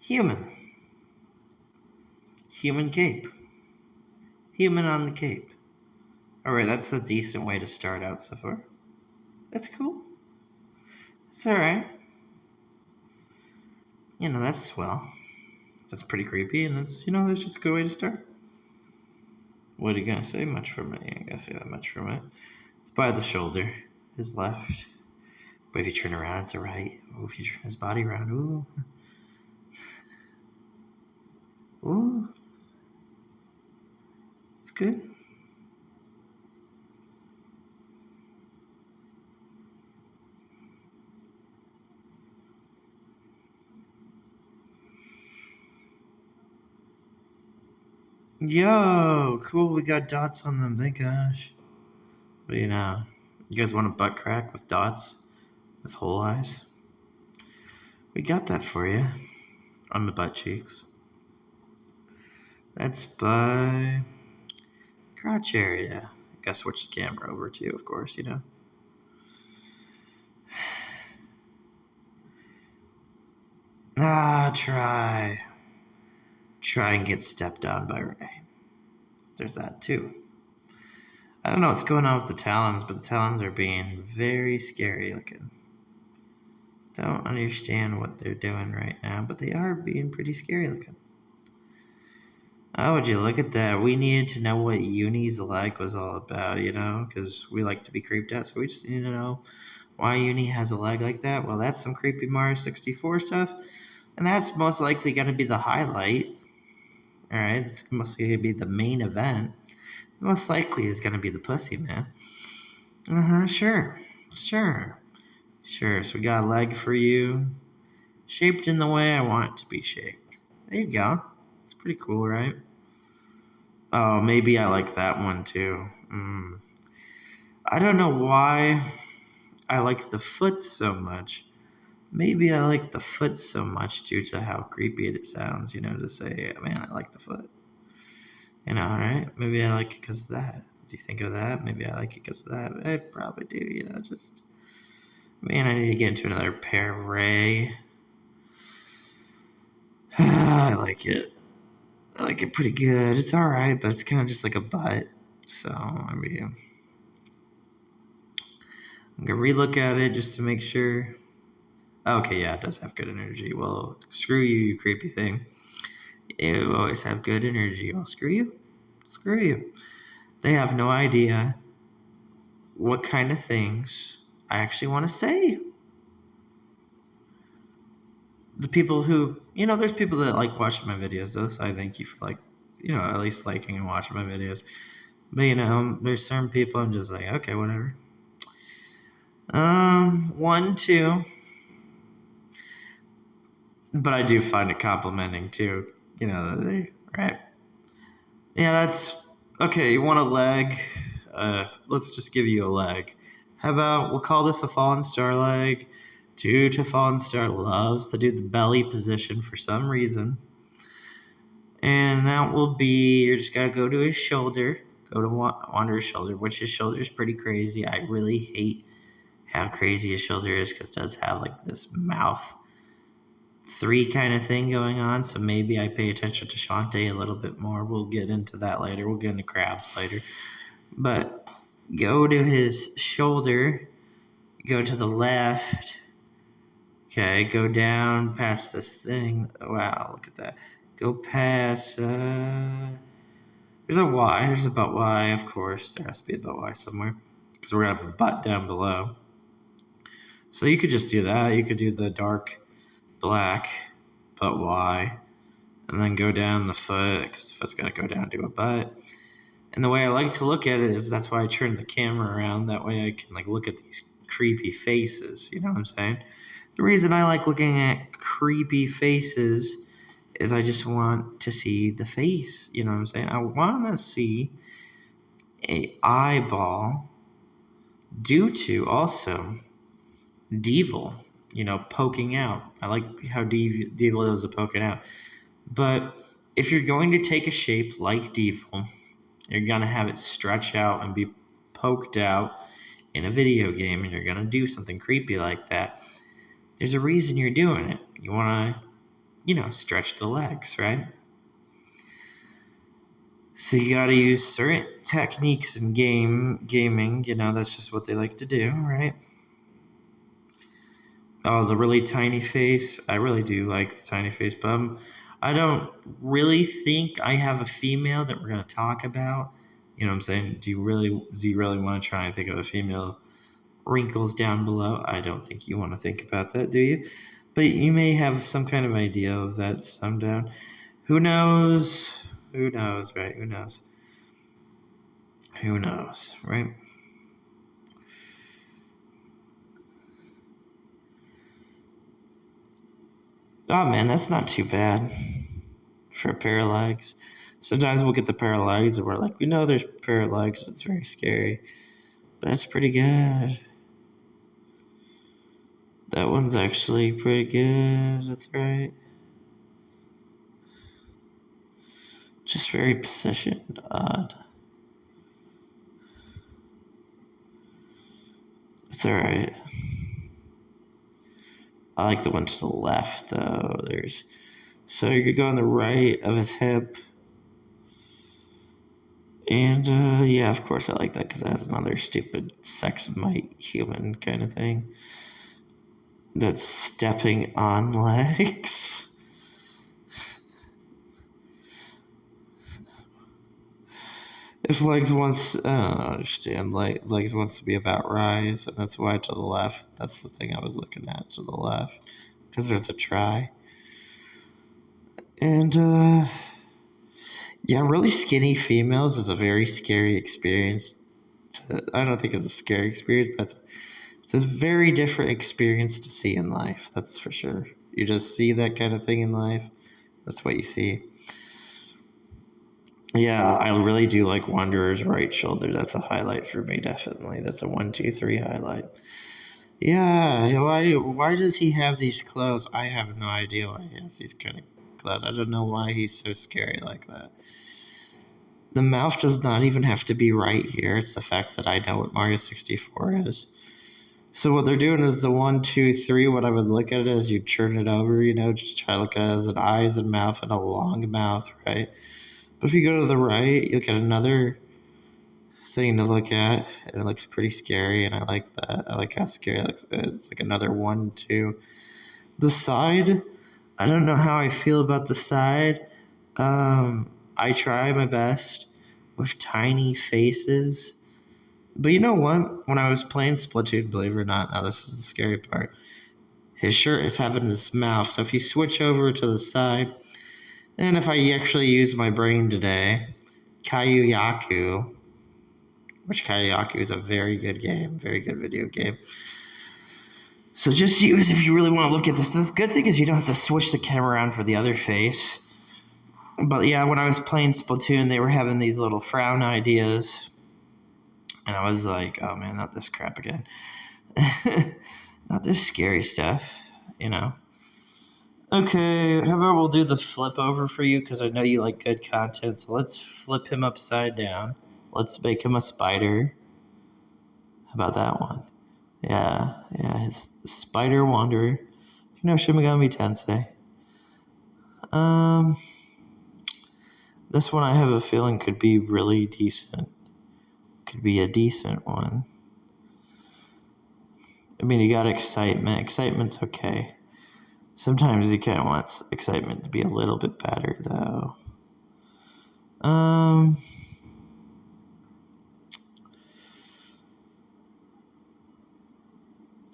Human. Human cape. Human on the cape. Alright, that's a decent way to start out so far. That's cool. It's alright. That's swell. That's pretty creepy, and that's just a good way to start. What are you gonna say? Much for me. I ain't gonna say that much for me. It's by the shoulder, his left. But if you turn around, it's a right. Ooh, if you turn his body around, ooh. Ooh. It's good. Yo, cool. We got dots on them. Thank gosh. But you guys want a butt crack with dots, with whole eyes? We got that for you on the butt cheeks. That's by crotch area. I gotta switch the camera over to you, of course. Try and get stepped on by Ray. There's that too. I don't know what's going on with the talons, but the talons are being very scary looking. Don't understand what they're doing right now, but they are being pretty scary looking. Oh, would you look at that? We needed to know what Uni's leg was all about, because we like to be creeped out, so we just need to know why Uni has a leg like that. Well, that's some creepy Mario 64 stuff, and that's most likely going to be the highlight. All right, it's most likely going to be the main event. Most likely is going to be the pussy, man. Sure. So we got a leg for you, shaped in the way I want it to be shaped. There you go. It's pretty cool, right? Oh, maybe I like that one too. I don't know why I like the foot so much. Maybe I like the foot so much due to how creepy it sounds, to say, man, I like the foot. Right? Maybe I like it because of that. Do you think of that? Maybe I like it because of that. I probably do, Man, I need to get into another pair of Ray. I like it. I like it pretty good. It's alright, but it's kind of just like a butt. So, I'm going to relook at it just to make sure. Okay, yeah, it does have good energy. Well, screw you, you creepy thing. You always have good energy. Well, screw you. Screw you. They have no idea what kind of things I actually want to say. The people who, there's people that like watching my videos, though, so I thank you for, at least liking and watching my videos. But, there's certain people I'm just like, okay, whatever. 1, 2. But I do find it complimenting, too. Right? Yeah, that's... Okay, you want a leg? Let's just give you a leg. How about, we'll call this a Fallen Star leg. Due to Fallen Star loves to do the belly position for some reason. And that will be, you're just got to go to his shoulder. Go to Wanderer's shoulder, which his shoulder is pretty crazy. I really hate how crazy his shoulder is because it does have this mouth 3 kind of thing going on. So maybe I pay attention to Shantae a little bit more. We'll get into that later. We'll get into crabs later. But go to his shoulder. Go to the left. Okay, go down past this thing. Wow, look at that. Go past... There's a Y. There's a butt Y, of course. There has to be a butt Y somewhere. Because we're going to have a butt down below. So you could just do that. You could do the dark black butt Y. And then go down the foot. Because the foot's going to go down to a butt. And the way I like to look at it is that's why I turn the camera around. That way I can look at these creepy faces. You know what I'm saying? The reason I like looking at creepy faces is I just want to see the face. You know what I'm saying? I want to see an eyeball due to also Devil, poking out. I like how Devil is poking out. But if you're going to take a shape like Devil, you're going to have it stretch out and be poked out in a video game, and you're going to do something creepy like that. There's a reason you're doing it. You want to stretch the legs, right? So you got to use certain techniques in gaming. That's just what they like to do, right? Oh, the really tiny face. I really do like the tiny face, but I don't really think I have a female that we're gonna talk about. You know what I'm saying? Do you really want to try and think of a female wrinkles down below? I don't think you want to think about that, do you? But you may have some kind of idea of that some down. Who knows? Who knows, right? Who knows? Who knows, right? Oh man, that's not too bad for a pair of legs. Sometimes we'll get the pair of legs and we're like, we know there's a pair of legs. It's very scary. But that's pretty good. That one's actually pretty good. That's right. Just very positioned odd. It's alright. I like the one to the left though. So you could go on the right of his hip. And yeah, of course I like that because it has another stupid sex mite human kind of thing. That's stepping on legs. If legs wants, I don't understand. Legs wants to be about rise, and that's why to the left. That's the thing I was looking at to the left, because there's a try. And yeah, really skinny females is a very scary experience. I don't think it's a scary experience, but it's a very different experience to see in life. That's for sure. You just see that kind of thing in life. That's what you see. Yeah, I really do like Wanderer's right shoulder. That's a highlight for me, definitely. That's a 1, 2, 3 highlight. Yeah, why does he have these clothes? I have no idea why he has these kind of clothes. I don't know why he's so scary like that. The mouth does not even have to be right here. It's the fact that I know what Mario 64 is. So what they're doing is the 1, 2, 3. What I would look at it as you turn it over, just try to look at it as an eyes and mouth and a long mouth, right? But if you go to the right, you look at another thing to look at, and it looks pretty scary, and I like that. I like how scary it looks. It's like another 1, 2. The side, I don't know how I feel about the side. I try my best with tiny faces. But you know what? When I was playing Splatoon, believe it or not, now this is the scary part, his shirt is having this mouth. So if you switch over to the side, and if I actually use my brain today, Caillou Yaku, which Caillou Yaku is a very good game, very good video game. So just use if you really want to look at this. The good thing is you don't have to switch the camera around for the other face. But yeah, when I was playing Splatoon, they were having these little frown ideas. And I was like, oh man, not this crap again. Not this scary stuff, Okay, how about we'll do the flip over for you because I know you like good content. So let's flip him upside down. Let's make him a spider. How about that one? Yeah, his Spider Wanderer. Shin Megami Tensei. This one I have a feeling could be really decent. Could be a decent one. I mean, you got excitement. Excitement's okay. Sometimes you kind of want excitement to be a little bit better, though.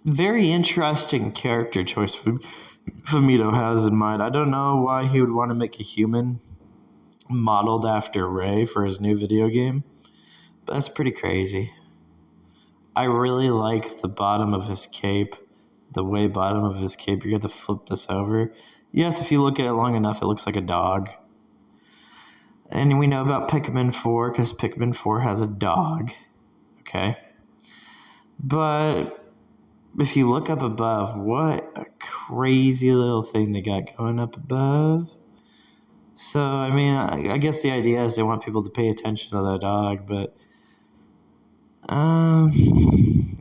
Very interesting character choice Fumito has in mind. I don't know why he would want to make a human modeled after Rey for his new video game, but that's pretty crazy. I really like the bottom of his cape. The way bottom of his cape, you got to flip this over. Yes, if you look at it long enough, it looks like a dog. And we know about Pikmin 4 because Pikmin 4 has a dog. Okay? But if you look up above, what a crazy little thing they got going up above. So, I mean, I guess the idea is they want people to pay attention to the dog, but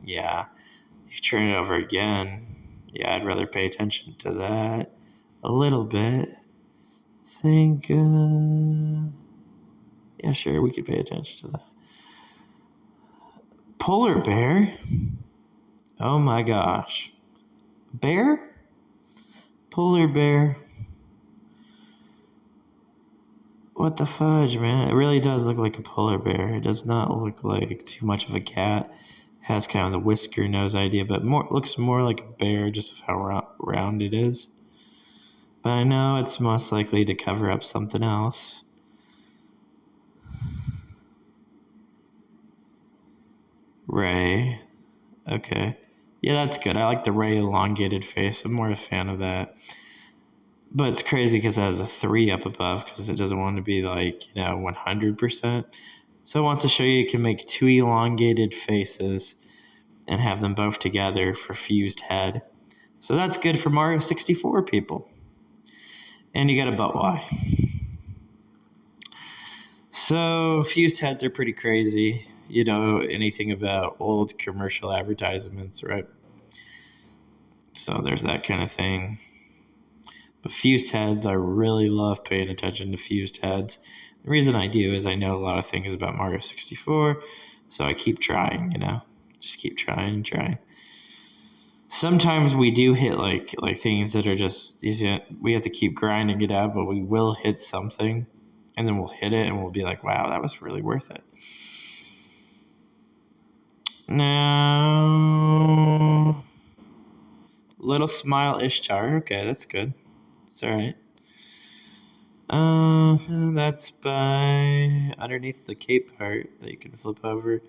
yeah. You turn it over again. Yeah, I'd rather pay attention to that. a little bit. Think, yeah, sure, we could pay attention to that. Polar bear? Oh my gosh. Bear? Polar bear? What the fudge, man? It really does look like a polar bear. It does not look like too much of a cat. Has kind of the whisker nose idea, but looks more like a bear just of how round it is. But I know it's most likely to cover up something else. Ray. Okay. Yeah, that's good. I like the Ray elongated face. I'm more a fan of that. But it's crazy because it has a 3 up above because it doesn't want to be 100%. So it wants to show you can make 2 elongated faces and have them both together for fused head. So that's good for Mario 64 people. And you got a butt Y. So fused heads are pretty crazy. You know anything about old commercial advertisements, right? So there's that kind of thing. But fused heads, I really love paying attention to fused heads. The reason I do is I know a lot of things about Mario 64, so I keep trying, just keep trying and trying. Sometimes we do hit like things that are just easy. We have to keep grinding it out, but we will hit something, and then we'll hit it, and we'll be like, wow, that was really worth it. Now, Little Smile Ishtar. Okay, that's good. It's all right. That's by underneath the cape part that you can flip over.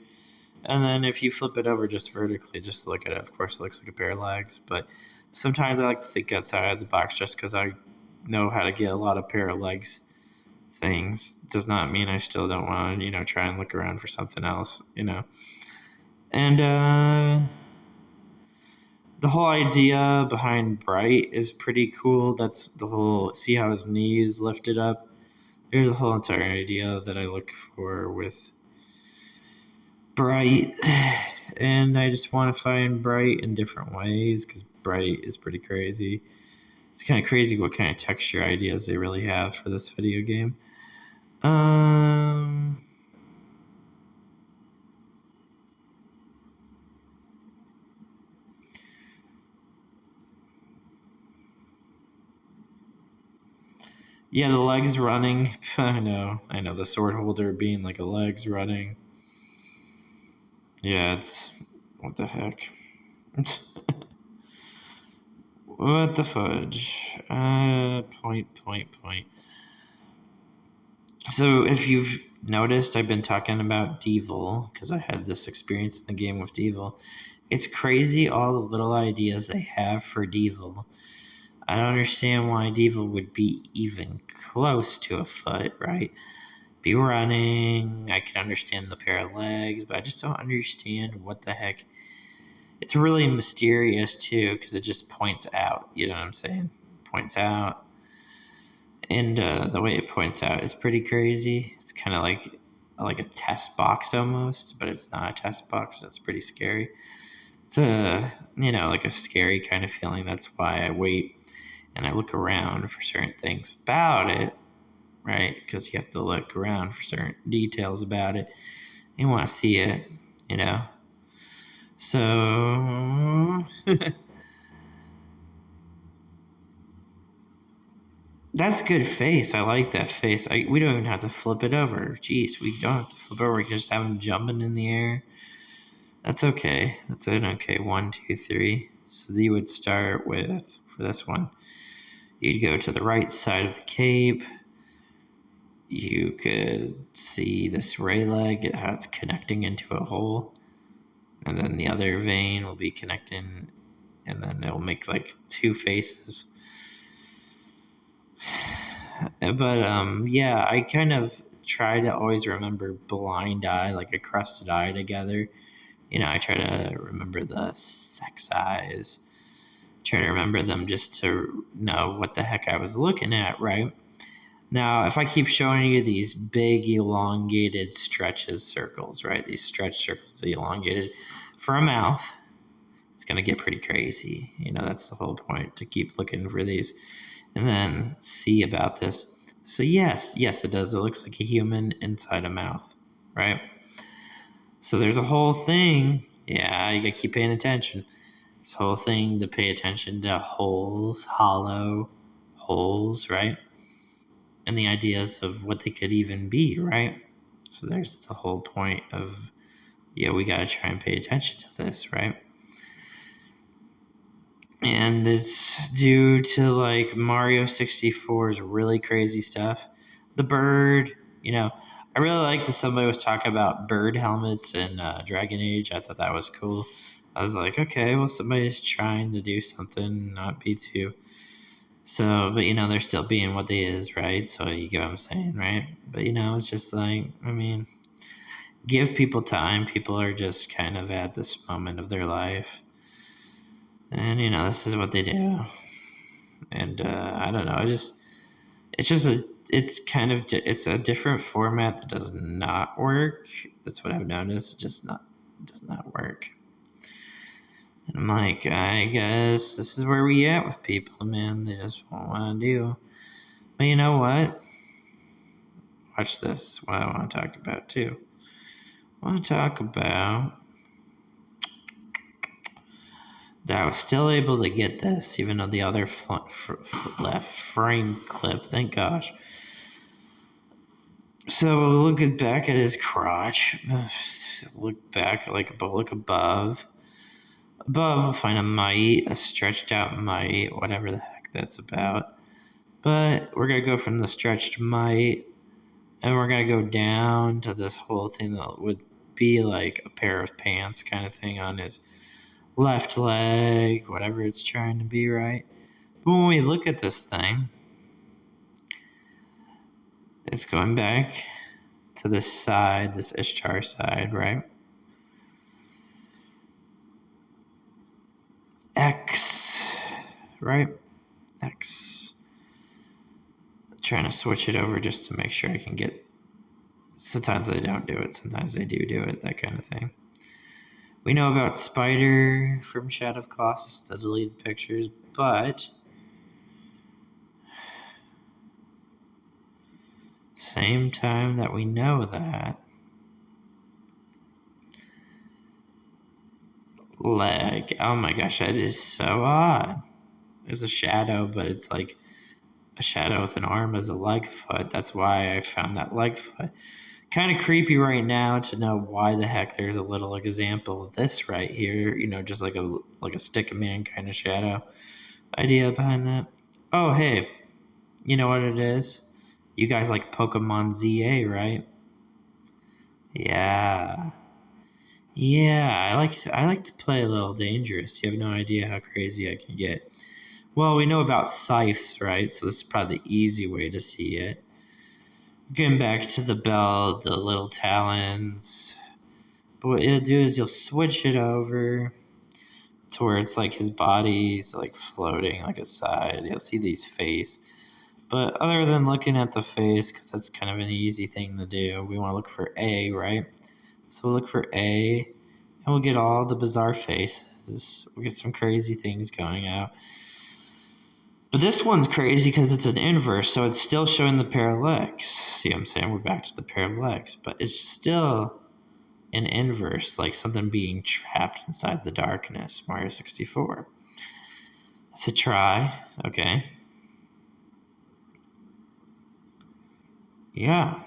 And then if you flip it over just vertically, just look at it. Of course, it looks like a pair of legs. But sometimes I like to think outside of the box just because I know how to get a lot of pair of legs things. Does not mean I still don't want to, try and look around for something else, And the whole idea behind Bright is pretty cool. That's the whole, see how his knees lifted up? There's a whole entire idea that I look for with Bright. And I just want to find Bright in different ways because Bright is pretty crazy. It's kind of crazy what kind of texture ideas they really have for this video game. Yeah, the legs running. I know. The sword holder being like a legs running. Yeah, it's... What the heck? What the fudge? Point. So if you've noticed, I've been talking about Devil because I had this experience in the game with Devil. It's crazy all the little ideas they have for Devil. I don't understand why Devil would be even close to a foot, right? Be running. I can understand the pair of legs, but I just don't understand what the heck. It's really mysterious too because it just points out. You know what I'm saying? Points out. And the way it points out is pretty crazy. It's kind of like a test box almost, but it's not a test box. It's pretty scary. It's like a scary kind of feeling. That's why I wait and I look around for certain things about it, right? Because you have to look around for certain details about it. You want to see it, So that's a good face. I like that face. We don't even have to flip it over. Jeez, we don't have to flip it over. We can just have him jumping in the air. That's okay. That's an okay 1, 2, 3. So you would start with, for this one, you'd go to the right side of the cape. You could see this ray leg, how it's connecting into a hole. And then the other vein will be connecting, and then it'll make like 2 faces. But yeah, I kind of try to always remember blind eye, like a crusted eye together. I try to remember the sex eyes. Try to remember them just to know what the heck I was looking at, right? Now, if I keep showing you these big elongated stretches circles, right? These stretch circles, elongated for a mouth, it's going to get pretty crazy. That's the whole point, to keep looking for these. and then see about this. So yes, it does. It looks like a human inside a mouth, right? So there's a whole thing. Yeah, you gotta keep paying attention. This whole thing to pay attention to holes, hollow holes, right? And the ideas of what they could even be, right? So there's the whole point of, we gotta try and pay attention to this, right? And it's due to like Mario 64's really crazy stuff. The bird, I really like that somebody was talking about bird helmets in Dragon Age. I thought that was cool. I was like, okay, well, somebody's trying to do something, not be too. So, but they're still being what they is, right? So you get what I'm saying, right? But it's just like, give people time. People are just kind of at this moment of their life. And this is what they do. And I don't know, it's a different format that does not work. That's what I've noticed. It does not work. And I'm like, I guess this is where we at with people, man. They just won't want to do. But you know what? Watch this. What I want to talk about too. I want to talk about that I was still able to get this, even though the other left frame clip. Thank gosh. So look back at his crotch. Look back, look above. Above, we'll find a mite, a stretched out mite, whatever the heck that's about. But we're going to go from the stretched mite, and we're going to go down to this whole thing that would be like a pair of pants kind of thing on his left leg, whatever it's trying to be, right? But when we look at this thing, it's going back to this side, this Ishtar side, right? X, right? X. I'm trying to switch it over just to make sure I can get. Sometimes they don't do it, sometimes they do it, that kind of thing. We know about Spider from Shadow of Colossus, the deleted pictures, but same time that we know that, leg, oh my gosh, that is so odd. It's a shadow, but it's like a shadow with an arm as a leg foot. That's why I found that leg foot. Kind of creepy right now to know why the heck there's a little example of this right here, just like a stick man kind of shadow idea behind that. Oh, hey, you know what it is? You guys like Pokemon ZA, right? Yeah. Yeah, I like to play a little dangerous. You have no idea how crazy I can get. Well, we know about scythes, right? So this is probably the easy way to see it. Getting back to the bell, the little talons. But what it'll do is you'll switch it over to where it's like his body's like floating like a side. You'll see these face. But other than looking at the face, because that's kind of an easy thing to do, we want to look for A, right? So we'll look for A, and we'll get all the bizarre faces. We'll get some crazy things going out. But this one's crazy because it's an inverse, so it's still showing the pair of legs. See what I'm saying? We're back to the pair of legs. But it's still an inverse, like something being trapped inside the darkness, Mario 64. Let's a try. Okay. Yeah.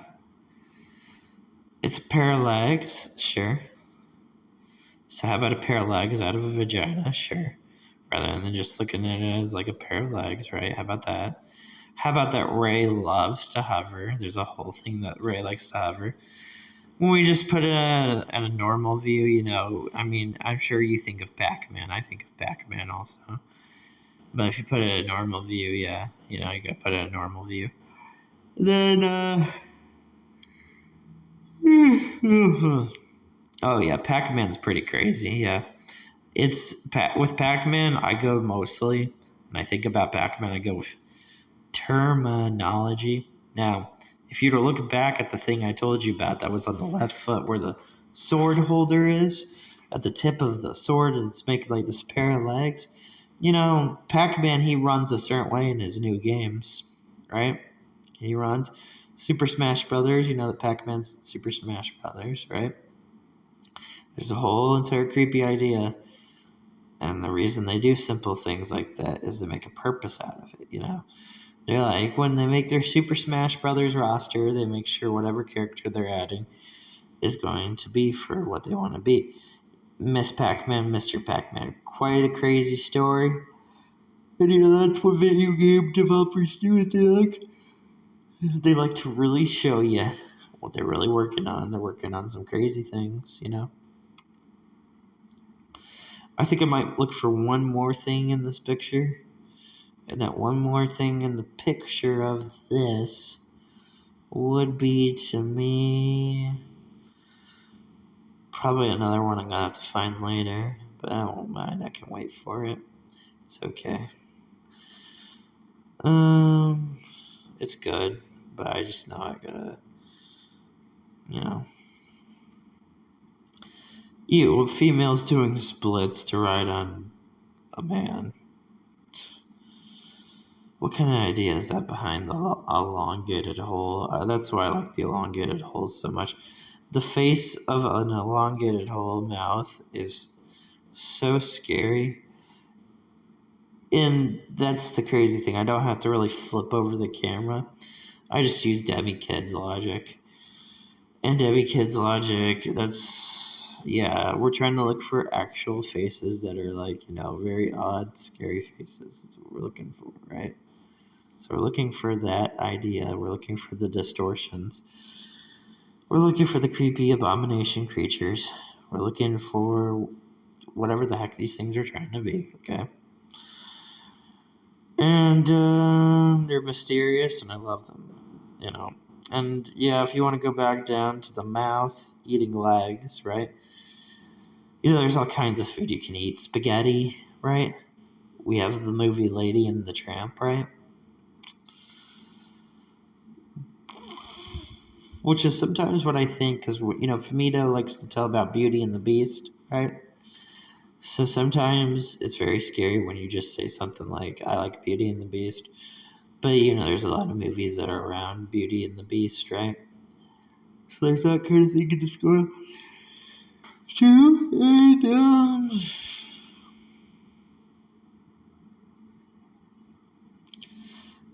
It's a pair of legs, sure. So how about a pair of legs out of a vagina? Sure. Rather than just looking at it as like a pair of legs, right? How about that? How about that Ray loves to hover? There's a whole thing that Ray likes to hover. When we just put it at a normal view, I'm sure you think of Pac-Man. I think of Pac-Man also. But if you put it at a normal view, yeah, you gotta put it at a normal view. Then, oh yeah, Pac-Man's pretty crazy, yeah. With Pac-Man, I go mostly, when I think about Pac-Man, I go with terminology. Now, if you were to look back at the thing I told you about that was on the left foot where the sword holder is, at the tip of the sword, and it's making like this pair of legs, Pac-Man, he runs a certain way in his new games, right? He runs Super Smash Brothers. You know that Pac-Man's Super Smash Brothers, right? There's a whole entire creepy idea. And the reason they do simple things like that is to make a purpose out of it. They're like, when they make their Super Smash Brothers roster, they make sure whatever character they're adding is going to be for what they want to be. Miss Pac-Man, Mr. Pac-Man. Quite a crazy story. And that's what video game developers do. They like to really show you what they're really working on. They're working on some crazy things. I think I might look for one more thing in this picture. And that one more thing in the picture of this would be, to me, probably another one I'm going to have to find later. But I won't mind. I can wait for it. It's okay. It's good. But I just know I gotta, females doing splits to ride on a man. What kind of idea is that behind the elongated hole? That's why I like the elongated holes so much. The face of an elongated hole mouth is so scary. And that's the crazy thing. I don't have to really flip over the camera. I just use Debbie Kidd's logic. And Debbie Kidd's logic, we're trying to look for actual faces that are very odd, scary faces. That's what we're looking for, right? So we're looking for that idea. We're looking for the distortions. We're looking for the creepy abomination creatures. We're looking for whatever the heck these things are trying to be, okay? And they're mysterious, and I love them, And if you want to go back down to the mouth, eating legs, right? There's all kinds of food you can eat. Spaghetti, right? We have the movie Lady and the Tramp, right? Which is sometimes what I think, because, Fumito likes to tell about Beauty and the Beast, right? So sometimes it's very scary when you just say something like, I like Beauty and the Beast. But, there's a lot of movies that are around Beauty and the Beast, right? So there's that kind of thing in the score, too.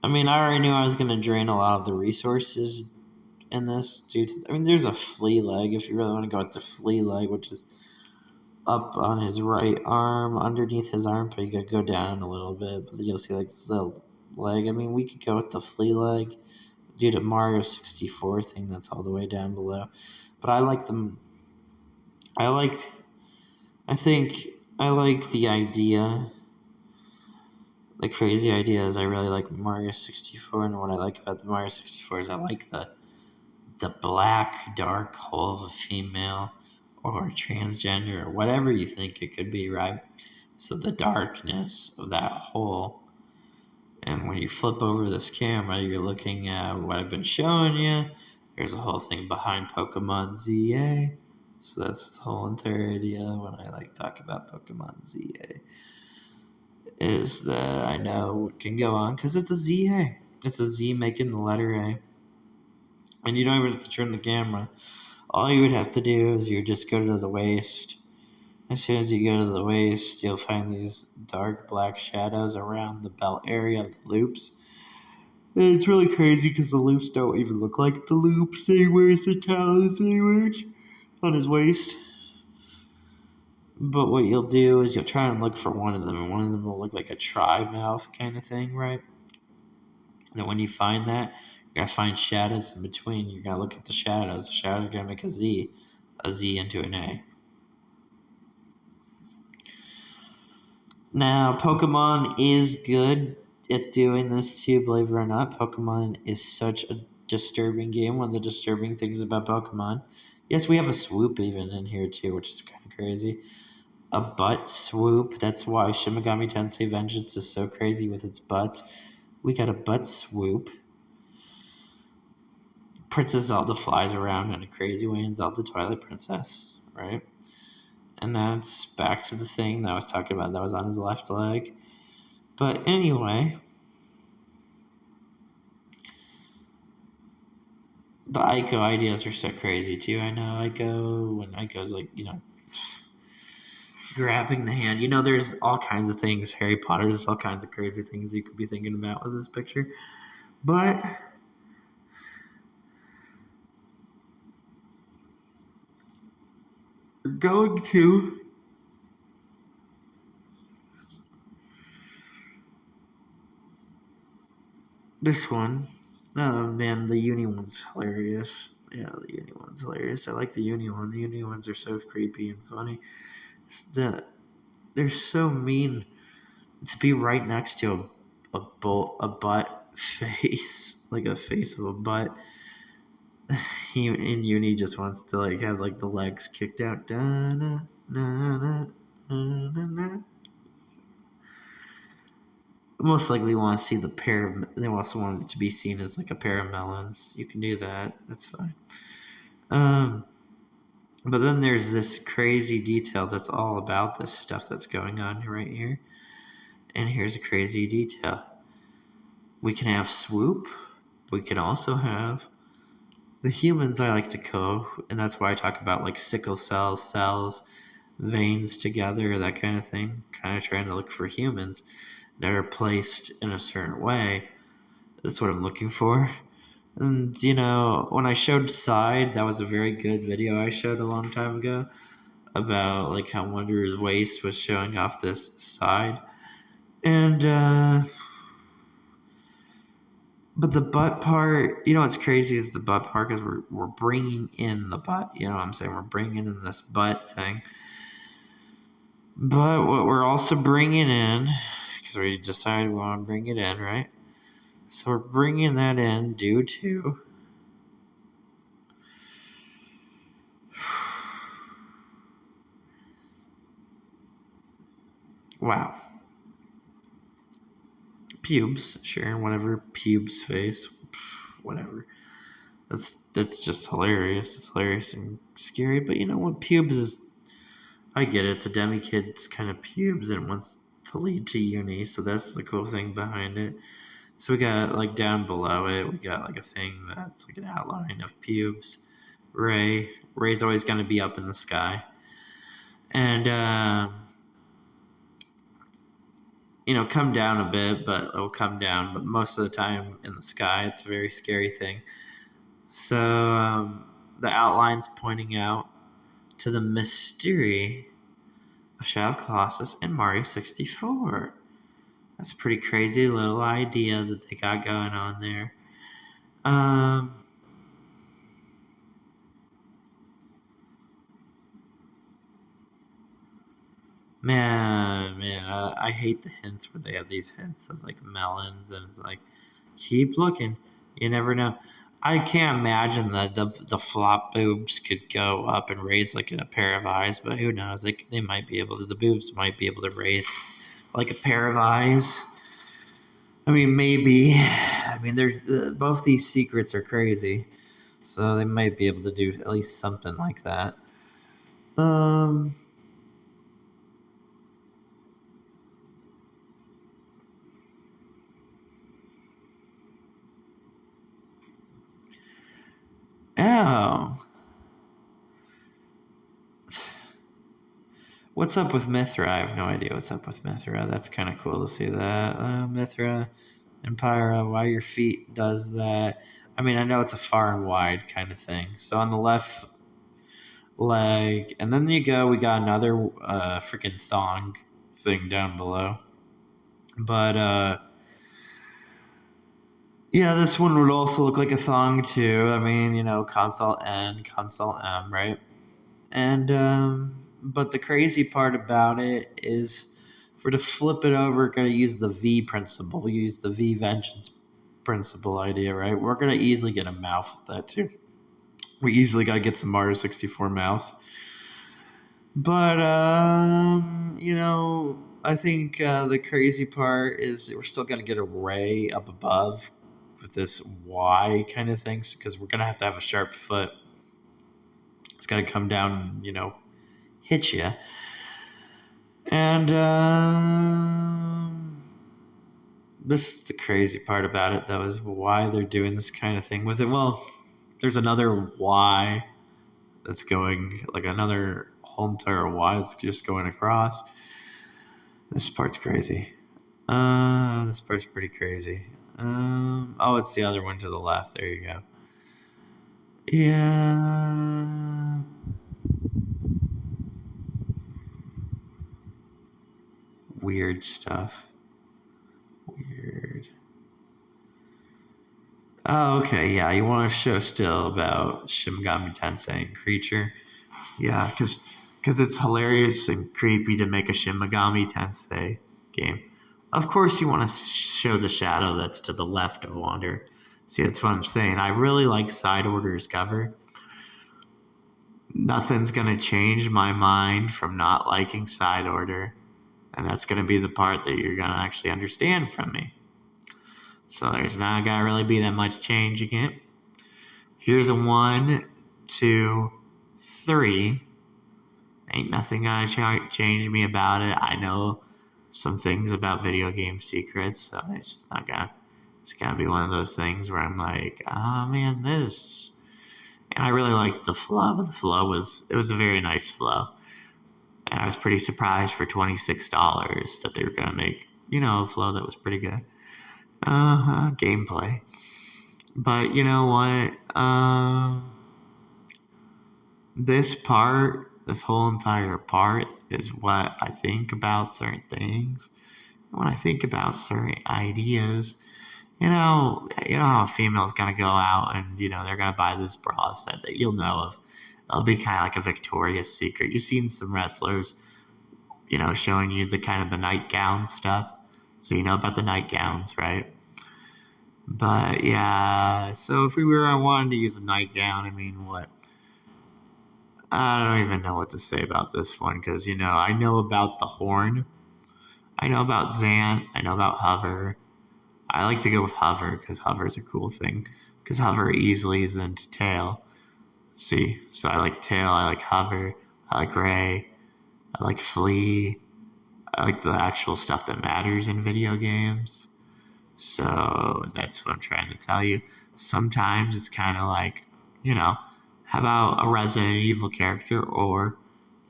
And, I already knew I was going to drain a lot of the resources in this there's a flea leg, if you really want to go with the flea leg, which is up on his right arm, underneath his armpit. You gotta go down a little bit, but then you'll see this little leg. We could go with the flea leg due to Mario 64 thing that's all the way down below. But I like them. I think I like the idea. The crazy idea is I really like Mario 64, and what I like about the Mario 64 is I like the black, dark hole of a female or transgender or whatever you think it could be, right? So the darkness of that hole. And when you flip over this camera, you're looking at what I've been showing you. There's a whole thing behind Pokemon ZA. So that's the whole entire idea when I talk about Pokemon ZA. Is that I know what can go on because it's a ZA. It's a Z making the letter A. And you don't even have to turn the camera. All you would have to do is you just go to the waist. As soon as you go to the waist, you'll find these dark black shadows around the belt area of the loops. And it's really crazy because the loops don't even look like the loops. He wears the talons he wears on his waist. But what you'll do is you'll try and look for one of them, and one of them will look like a tri-mouth kind of thing, right? And then when you find that, you gotta find shadows in between. You gotta look at the shadows. The shadows are gonna make a Z into an A. Now, Pokemon is good at doing this too, believe it or not. Pokemon is such a disturbing game. One of the disturbing things about Pokemon. Yes, we have a swoop even in here too, which is kind of crazy. A butt swoop. That's why Shin Megami Tensei Vengeance is so crazy with its butts. We got a butt swoop. Princess Zelda flies around in a crazy way in Zelda Twilight Princess, right? And that's back to the thing that I was talking about that was on his left leg. But anyway, the Ico ideas are so crazy too. I know Ico, when Ico's like, grabbing the hand. There's all kinds of things. Harry Potter, there's all kinds of crazy things you could be thinking about with this picture. But we're going to this one. Oh man, the uni one's hilarious. Yeah, the uni one's hilarious. I like the uni one. The uni ones are so creepy and funny. They're so mean to be right next to a butt face, like a face of a butt. He in uni just wants to like have like the legs kicked out. Da-na, na-na, na-na. Most likely want to see the pair of. They also want it to be seen as like a pair of melons. You can do that. That's fine. But then there's this crazy detail that's all about this stuff that's going on right here. And here's a crazy detail. We can have swoop. We can also have the humans I like to and that's why I talk about like sickle cells, veins together, that kind of thing. Kind of trying to look for humans that are placed in a certain way. That's what I'm looking for. And, when I showed Side, that was a very good video I showed a long time ago about, like, how Wanderer's waist was showing off this side. And, but the butt part, what's crazy is the butt part because we're bringing in the butt. You know what I'm saying? We're bringing in this butt thing. But what we're also bringing in, because we decided we want to bring it in, right? So we're bringing that in due to wow. Pubes, sure, whatever. Pubes face, whatever. That's just hilarious. It's hilarious and scary. But you know what? Pubes is. I get it. It's a demi kid's kind of pubes and it wants to lead to uni. So that's the cool thing behind it. So we got like down below it, we got like a thing that's like an outline of pubes. Ray's always going to be up in the sky. And, come down a bit, but it'll come down. But most of the time in the sky, it's a very scary thing. So the outlines pointing out to the mystery of Shadow of Colossus and Mario 64. That's a pretty crazy little idea that they got going on there. Man, I hate the hints where they have these hints of like melons, and it's like, keep looking, you never know. I can't imagine that the flop boobs could go up and raise like in a pair of eyes, but who knows? They might be able to. The boobs might be able to raise like a pair of eyes. I mean, maybe. I mean, there's both these secrets are crazy, so they might be able to do at least something like that. Oh. What's up with Mithra? I have no idea what's up with Mithra. That's kind of cool to see that. Mithra and Pyra, why your feet does that. I mean, I know it's a far and wide kind of thing. So on the left leg, and then we got another freaking thong thing down below. But, yeah, this one would also look like a thong too. I mean, console N, console M, right? And, but the crazy part about it is to flip it over, going to use the V principle, use the V vengeance principle idea, right? We're going to easily get a mouth with that too. We easily got to get some Mario 64 mouths. But, I think the crazy part is we're still going to get a Ray up above with this Y kind of things because we're going to have a sharp foot. It's going to come down, hit you. And this is the crazy part about it, though, is why they're doing this kind of thing with it. Well, there's another why that's going, like another whole entire why that's just going across. This part's crazy. This part's pretty crazy. Oh, it's the other one to the left. There you go. Yeah. Weird stuff. Weird. Oh, okay. Yeah, you want to show still about Shin Megami Tensei and Creature. Yeah, because it's hilarious and creepy to make a Shin Megami Tensei game. Of course, you want to show the shadow that's to the left of Wander. See, that's what I'm saying. I really like Side Order's cover. Nothing's going to change my mind from not liking Side Order. And that's going to be the part that you're going to actually understand from me. So there's not going to really be that much changing it. Here's a 1, 2, 3. Ain't nothing gonna change me about it. I know some things about video game secrets, so it's not gonna. It's gonna be one of those things where I'm like, oh man, this. And I really liked the flow. The flow was a very nice flow, and I was pretty surprised for $26 that they were gonna make a flow that was pretty good. Gameplay, but you know what? This whole entire part is what I think about certain things. When I think about certain ideas, how a female's gonna go out and they're gonna buy this bra set that you'll know of. It'll be kind of like a Victoria's Secret. You've seen some wrestlers, showing you the kind of the nightgown stuff, so you know about the nightgowns, right? But yeah, so if I wanted to use a nightgown, I mean, what? I don't even know what to say about this one because, I know about the horn. I know about Zant. I know about hover. I like to go with hover because hover is a cool thing because hover easily is into tail. See? So I like tail. I like hover. I like ray. I like flea. I like the actual stuff that matters in video games. So that's what I'm trying to tell you. Sometimes it's kind of like, how about a Resident Evil character or,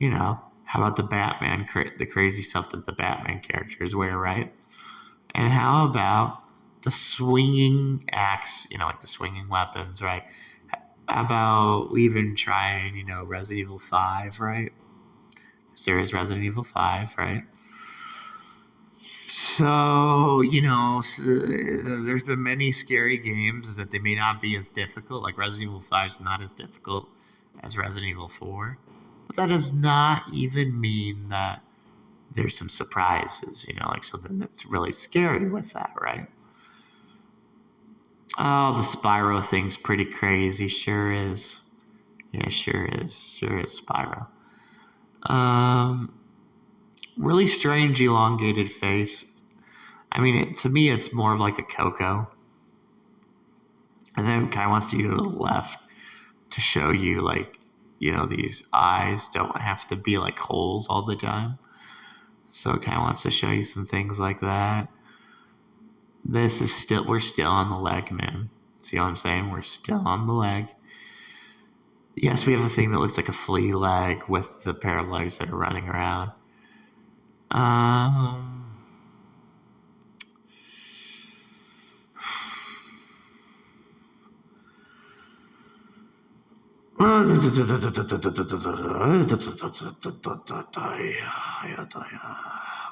how about the Batman, the crazy stuff that the Batman characters wear, right? And how about the swinging axe, like the swinging weapons, right? How about even trying, Resident Evil 5, right? Because there is Resident Evil 5, right? So, there's been many scary games that they may not be as difficult. Like Resident Evil 5 is not as difficult as Resident Evil 4. But that does not even mean that there's some surprises, like something that's really scary with that, right? Oh, the Spyro thing's pretty crazy. Sure is. Yeah, sure is. Sure is Spyro. Really strange elongated face. I mean, to me, it's more of like a Coco. And then it kind of wants to go to the left to show you, like, these eyes don't have to be like holes all the time. So it kind of wants to show you some things like that. We're still on the leg, man. See what I'm saying? We're still on the leg. Yes, we have a thing that looks like a flea leg with the pair of legs that are running around.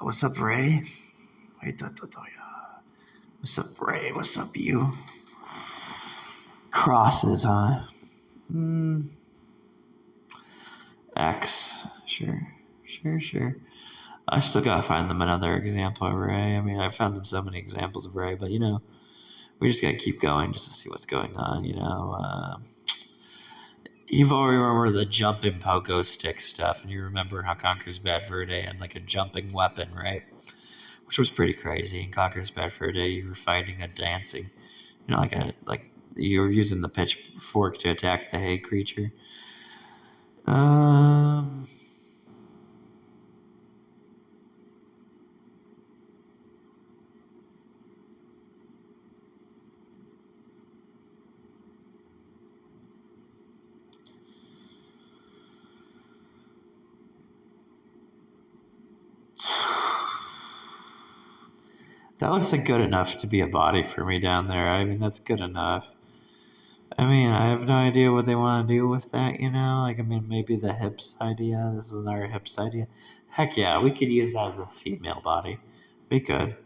What's up, Ray? What's up, Ray? What's up, you? Crosses, huh? X. Sure. I still gotta find them another example of Ray. I mean, I found them so many examples of Ray, but we just gotta keep going just to see what's going on. You've already remember the jumping pogo stick stuff, and you remember how Conker's Bad Fur Day had like a jumping weapon, right? Which was pretty crazy. In Conker's Bad Fur Day, you were fighting a dancing, like you were using the pitchfork to attack the hay creature. That looks like good enough to be a body for me down there. I mean, that's good enough. I mean, I have no idea what they want to do with that, you know? Like, I mean, maybe the hips idea. This is our hips idea. Heck yeah, we could use that as a female body. We could.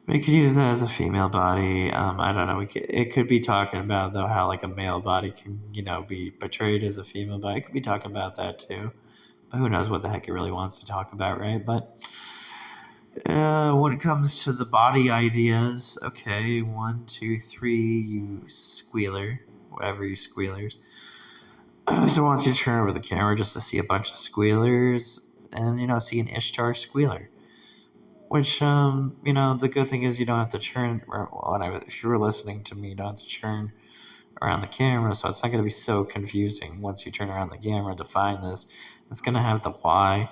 We could use that as a female body. I don't know. It could be talking about, though, how, like, a male body can, be portrayed as a female body. It could be talking about that, too. But who knows what the heck it really wants to talk about, right? But when it comes to the body ideas, okay, 1, 2, 3, you squealer, whatever you squealers. So wants you to turn over the camera just to see a bunch of squealers and, see an Ishtar squealer. Which, the good thing is you don't have to turn, if you were listening to me, you don't have to turn around the camera, so it's not going to be so confusing once you turn around the camera to find this. It's going to have the why.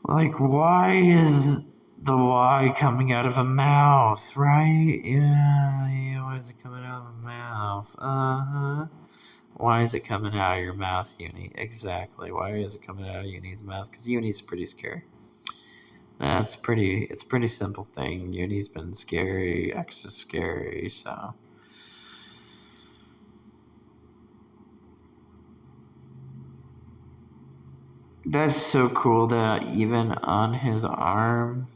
Like, why is the Y coming out of a mouth, right? Yeah, why is it coming out of a mouth? Uh-huh. Why is it coming out of your mouth, Uni? Exactly. Why is it coming out of Uni's mouth? Because Uni's pretty scary. It's pretty simple thing. Uni's been scary, X is scary, so. That's so cool that even on his arm,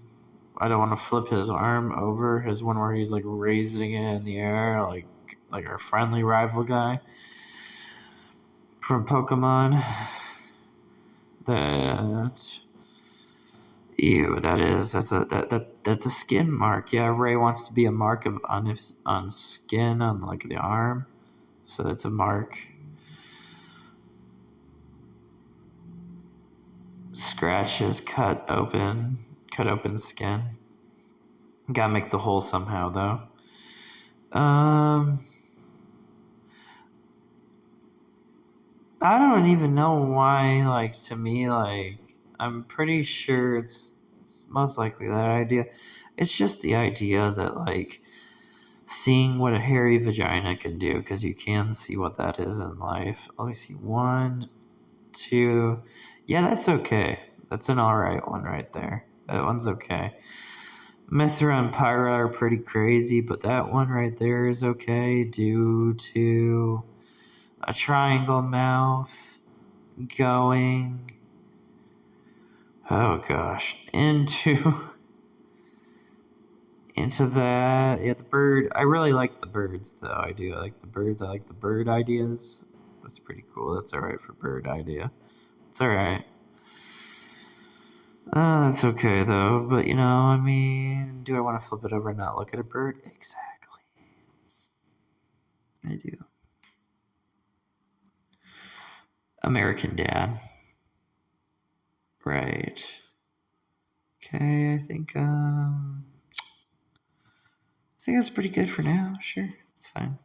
I don't want to flip his arm over, his one where he's like raising it in the air, like our friendly rival guy from Pokemon. That's ew. That's a skin mark. Yeah, Ray wants to be a mark on skin on like the arm, so that's a mark. Scratches cut open skin. Gotta make the hole somehow though. I don't even know why. Like, to me, like, I'm pretty sure it's most likely that idea. It's just the idea that, like, seeing what a hairy vagina can do, because you can see what that is in life. Let me see. 1, 2. Yeah, that's okay. That's an alright one right there. That one's okay. Mithra and Pyra are pretty crazy, but that one right there is okay due to a triangle mouth going, oh gosh, into that. Yeah, the bird. I really like the birds, though. I do. I like the birds. I like the bird ideas. That's pretty cool. That's all right for bird idea. It's all right. That's okay though. But I mean, do I want to flip it over and not look at a bird? Exactly. I do. American Dad. Right. Okay, I think that's pretty good for now. Sure, it's fine.